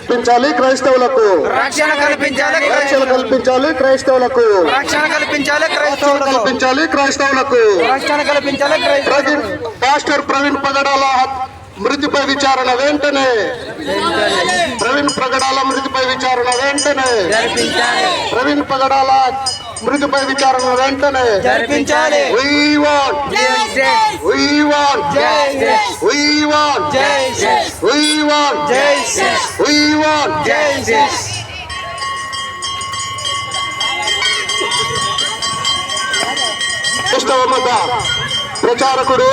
కల్పించాలి క్రైస్తవులకు, రక్షణ కల్పించాలి, రక్షణ కల్పించాలి క్రైస్తవులకు, రక్షణ కల్పించాలి, కల్పించాలి క్రైస్తవులకు. రక్షణ కల్పించాలి. పాస్టర్ ప్రవీణ్ పగడాల మృతిపై విచారణ వెంటనే, ప్రవీణ్ పగడాల మృతిపై విచారణ వెంటనే, ప్రవీణ్ పగడాల మృతిపై విచారణ వెంటనే జరిపించాలి. We want justice. We want justice. We want justice. We want justice. We want justice. క్రైస్తవ మత ప్రచారకుడు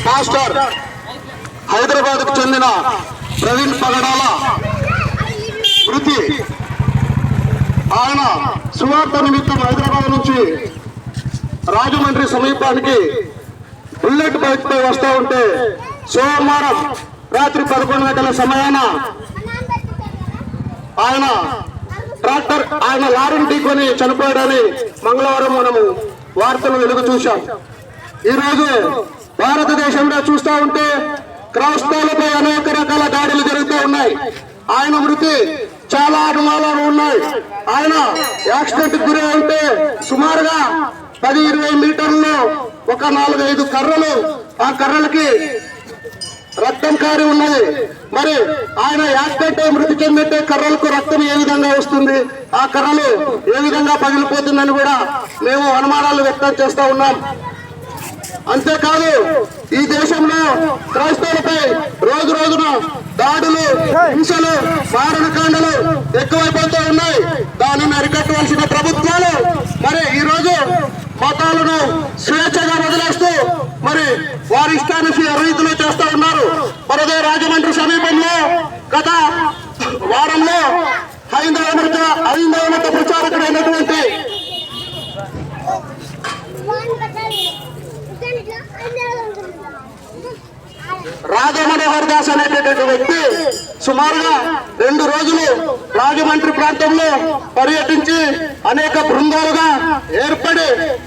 పాస్టర్ హైదరాబాద్ కు చెందిన ప్రవీణ్ పగడాల మృతి. ఆయన సువార్త నిమిత్తం హైదరాబాద్ నుంచి రాజమండ్రి సమీపానికి బుల్లెట్ బైక్ పై వస్తూ ఉంటే సోమవారం రాత్రి 11 గంటల సమయాన ఆయన లారీని ఢీకొని చనిపోయాడని మంగళవారం మనము వార్తలు వెలుగు చూశాం. ఈరోజు భారతదేశంలో చూస్తూ ఉంటే క్రైస్తవులపై అనేక రకాల దాడులు జరుగుతూ ఉన్నాయి. ఆయన మృతి చాలా అనుమానాలు ఉన్నాయి. ఆయన యాక్సిడెంట్ గురి ఉంటే సుమారుగా 10-20 మీటర్లలో ఒక 4-5 కర్రలు, ఆ కర్రలకి రక్తం కారి ఉన్నది. మరి ఆయన యాక్సిడెంట్ మృతి చెందితే కర్రలకు రక్తం ఏ విధంగా వస్తుంది, ఆ కర్రలు ఏ విధంగా పగిలిపోతుందని కూడా మేము అనుమానాలు వ్యక్తం చేస్తూ ఉన్నాం. అంతేకాదు ఈ దేశంలో క్రైస్తవులపై రోజు రోజున దాడులు, హింసలు, మారణకాండలు ఎక్కువైపోతూ ఉన్నాయి. దానిని అరికట్టవలసిన ప్రభుత్వాలు మరి ఈ రోజు మతాలను స్వేచ్ఛగా వదిలేస్తూ మరి వారి ఇష్టాన్ని రీతిలో చేస్తూ ఉన్నారు. మరదే రాజమండ్రి సమీపంలో గత వారంలో హైందవ మత ప్రచారకుడైనటువంటి రాధా మనోహర్ దాస్ అనేటటువంటి వ్యక్తి సుమారుగా 2 రోజులు రాజమండ్రి ప్రాంతంలో పర్యటించి అనేక బృందాలుగా ఏర్పడి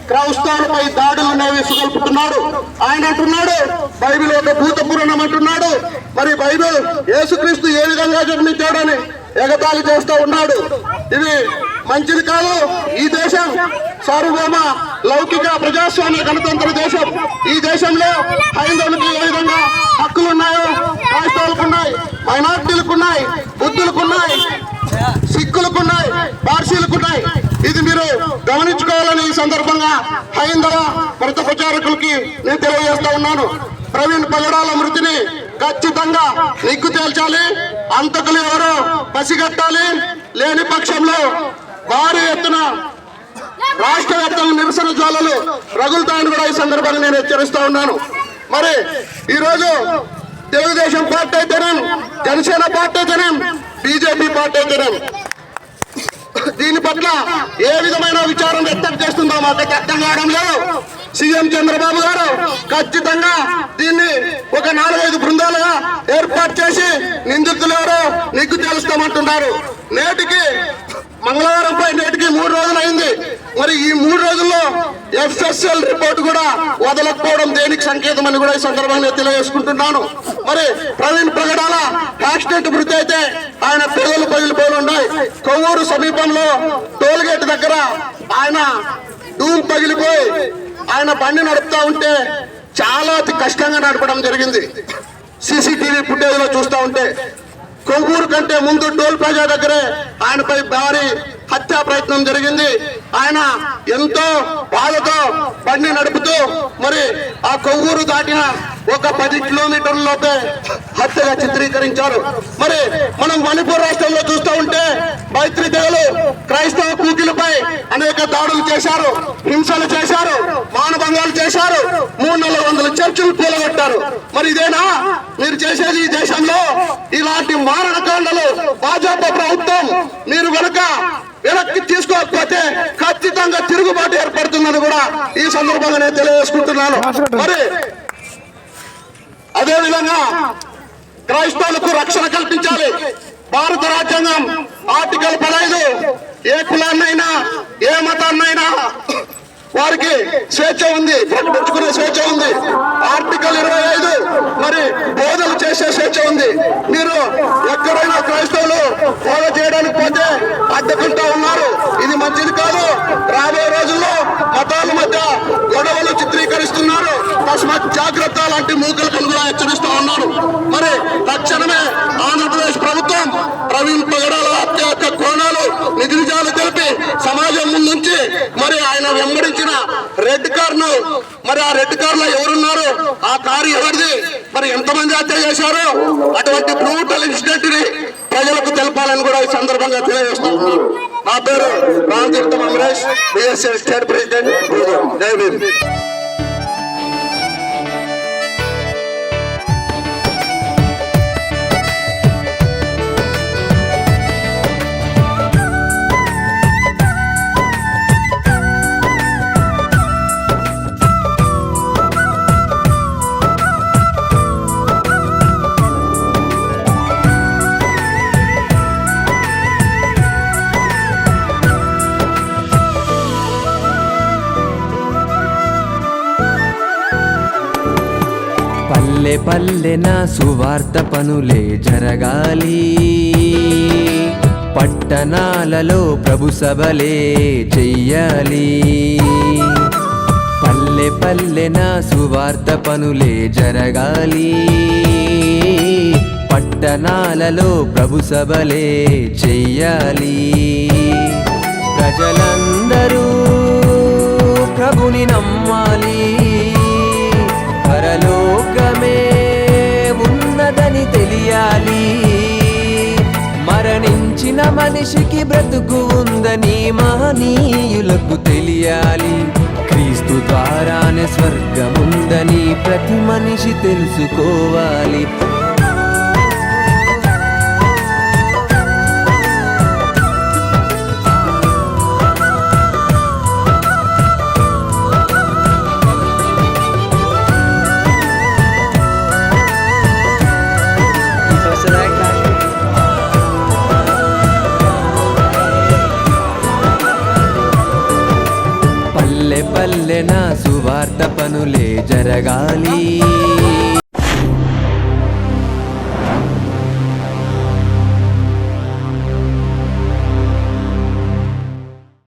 క్రైస్తవులపై దాడులను వేసుకొల్పుతున్నాడు. ఆయన అంటున్నాడు బైబిల్ ఒక భూత పురాణం అంటున్నాడు. మరి బైబిల్ యేసుక్రీస్తు ఏ విధంగా జన్మించాడని ఎగతాళి చేస్తూ ఉన్నాడు. ఇది మంచిది కాదు. ఈ దేశం సార్వభౌమ లౌకిక ప్రజాస్వామ్య గణతంత్ర దేశం. ఈ దేశంలో హైందవులకు ఏ విధంగా హక్కులు ఉన్నాయో క్రైస్తవులకు ఉన్నాయి, మైనార్టీలకు ఉన్నాయి, బుద్ధులకు ఉన్నాయి, సిక్కులకు ఉన్నాయి, పార్సీలకు ఉన్నాయి. ఇది మీరు గమనించుకోవాలని ఈ సందర్భంగా హైందవ మత ప్రచారకులకి నేను తెలియజేస్తా ఉన్నాను. ప్రవీణ్ పగడాల మృతిని ఖచ్చితంగా నిగ్గు తేల్చాలి. అంతకులు ఎవరో పసిగట్టాలి. లేని పక్షంలో భారీ ఎత్తున రాష్ట్ర వ్యాప్తంగా నిరసన జ్వాలలు రగులుతాయని కూడా ఈ సందర్భంగా నేను హెచ్చరిస్తా ఉన్నాను. మరి ఈరోజు తెలుగుదేశం పార్టీ అయితేనేం, జనసేన పార్టీ అయితేనేం, బీజేపీ పార్టీ అయితేనేం దీని పట్ల ఏ విధమైన విచారం వ్యక్తం చేస్తుందో మాకైతే అర్థం కావడం లేదు. సీఎం చంద్రబాబు గారు ఖచ్చితంగా దీన్ని ఒక 4-5 బృందాలుగా ఏర్పాటు చేసి నిందితులు ఎవరో నిగ్గు తేలుస్తామంటున్నారు. మంగళవారంపై నేటికి 3 రోజులు అయింది. మరి ఈ 3 రోజుల్లో FSL రిపోర్ట్ కూడా వదలకపోవడం దేనికి సంకేతం అని కూడా ఈ సందర్భంగా తెలియజేసుకుంటున్నాను. మరి ప్రవీణ్ పగడాల యాక్సిడెంట్ మృతి అయితే ఆయన పేదలు పగిలిపోయి ఉన్నాయి. కొవ్వూరు సమీపంలో టోల్గేట్ దగ్గర ఆయన డూమ్ పగిలిపోయి ఆయన బండి నడుపుతా ఉంటే చాలా అతి కష్టంగా నడపడం జరిగింది. CCTV ఫుటేజ్ లో చూస్తూ ఉంటే కొవ్వూరు కంటే ముందు టోల్ ప్లాజా దగ్గరే ఆయనపై భారీ హత్యా ప్రయత్నం జరిగింది. ఆయన ఎంతో బాధతో బండి నడుపుతూ మరి ఆ కొవ్వూరు దాటిన ఒక 10 కిలోమీటర్లలోపే హత్యగా చిత్రీకరించారు. మరి మనం మణిపూర్ రాష్ట్రంలో చూస్తూ ఉంటే మైత్రి తెగలు క్రైస్తవ కూకిలపై అనేక దాడులు చేశారు, హింసలు చేశారు, మానభంగాలు చేశారు, 300-400 చర్చిలు కూలగొట్టారు. మరి ఇదేనా మీరు చేసేది? ఈ దేశంలో ఇలాంటి మారణకాండలు భాజపా ప్రభుత్వం మీరు కనుక వెనక్కి తీసుకోకపోతే ఖచ్చితంగా తిరుగుబాటు ఏర్పడుతుందని కూడా ఈ సందర్భంగా నేను తెలియజేసుకుంటున్నాను. మరి అదేవిధంగా క్రైస్తవులకు రక్షణ కల్పించాలి. భారత రాజ్యాంగం ఆర్టికల్ 15 ఏ కులాన్నైనా ఏ మతాన్నైనా వారికి స్వేచ్ఛ ఉంది, ప్రకటించుకునే స్వేచ్ఛ ఉంది. ఆర్టికల్ 25 మరి బోధలు చేసే స్వేచ్ఛ ఉంది. మీరు ఎక్కడైనా క్రైస్తవ జాగ్రత్త లాంటి మూకలను కూడా హెచ్చరిస్తా ఉన్నారు. మరి తక్షణమే ఆంధ్రప్రదేశ్ ప్రభుత్వం ప్రవీణ్ పగడాల హత్య యొక్క కోణాలు నిజాలు తెలిపి సమాజం ముందుంచి మరి ఆయన వెంబడించిన రెడ్ కార్ ను, మరి ఆ రెడ్ కార్ లో ఎవరున్నారు, ఆ కారు ఎవరిది, మరి ఎంతమంది హత్య చేశారు, అటువంటి బ్రూటల్ ఇన్సిడెంట్ ని ప్రజలకు తెలపాలని కూడా ఈ సందర్భంగా తెలియజేస్తూ ఉన్నారు. నా పేరు Ramatirtham Amaresh, BSL state president. జై భీమ్. పల్లె పల్లెన సువార్త పనులే జరగాలి, పట్టణాలలో ప్రభు సభలే చెయ్యాలి. పల్లె పల్లెన సువార్త పనులే జరగాలి, పట్టణాలలో ప్రభు సభలే చెయ్యాలి. ప్రజలందరూ ప్రభుని నమ్మాలి, పరలోకమే ఉన్నదని తెలియాలి. మరణించిన మనిషికి బ్రతుకు ఉందని మహనీయులకు తెలియాలి. క్రీస్తు ద్వారానే స్వర్గముందని ప్రతి మనిషి తెలుసుకోవాలి. పల్లె పల్లెన సువార్త పనులే జరగాలి,